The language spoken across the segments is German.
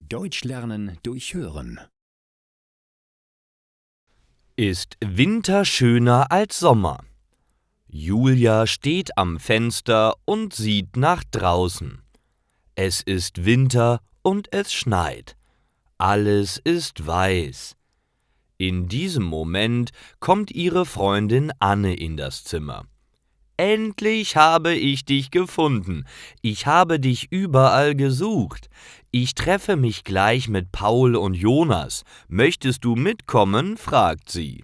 Deutsch lernen durch Hören. Ist Winter schöner als Sommer? Julia steht am Fenster und sieht nach draußen. Es ist Winter und es schneit. Alles ist weiß. In diesem Moment kommt ihre Freundin Anne in das Zimmer. »Endlich habe ich dich gefunden. Ich habe dich überall gesucht. Ich treffe mich gleich mit Paul und Jonas. Möchtest du mitkommen?« fragt sie.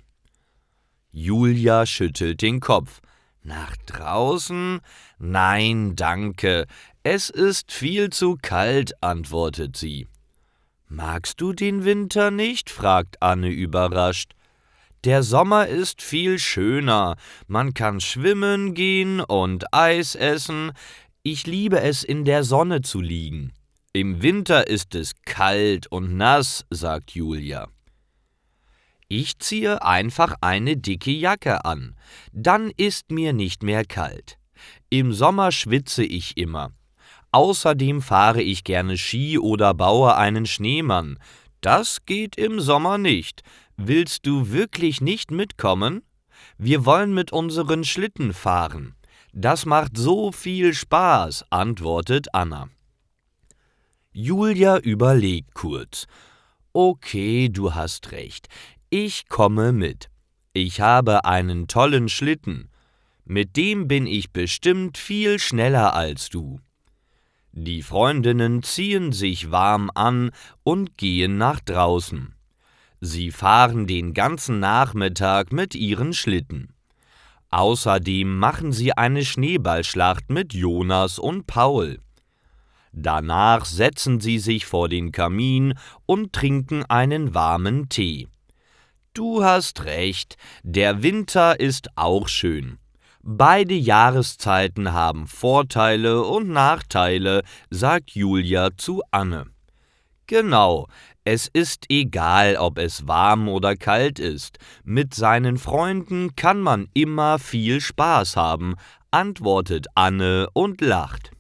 Julia schüttelt den Kopf. »Nach draußen? Nein, danke. Es ist viel zu kalt«, antwortet sie. »Magst du den Winter nicht?« fragt Anne überrascht. »Der Sommer ist viel schöner. Man kann schwimmen gehen und Eis essen. Ich liebe es, in der Sonne zu liegen. Im Winter ist es kalt und nass«, sagt Julia. »Ich ziehe einfach eine dicke Jacke an. Dann ist mir nicht mehr kalt. Im Sommer schwitze ich immer. Außerdem fahre ich gerne Ski oder baue einen Schneemann. Das geht im Sommer nicht. Willst du wirklich nicht mitkommen? Wir wollen mit unseren Schlitten fahren. Das macht so viel Spaß«, antwortet Anna. Julia überlegt kurz. »Okay, du hast recht. Ich komme mit. Ich habe einen tollen Schlitten. Mit dem bin ich bestimmt viel schneller als du.« Die Freundinnen ziehen sich warm an und gehen nach draußen. Sie fahren den ganzen Nachmittag mit ihren Schlitten. Außerdem machen sie eine Schneeballschlacht mit Jonas und Paul. Danach setzen sie sich vor den Kamin und trinken einen warmen Tee. »Du hast recht, der Winter ist auch schön. Beide Jahreszeiten haben Vorteile und Nachteile«, sagt Julia zu Anne. »Genau, es ist egal, ob es warm oder kalt ist. Mit seinen Freunden kann man immer viel Spaß haben«, antwortet Anne und lacht.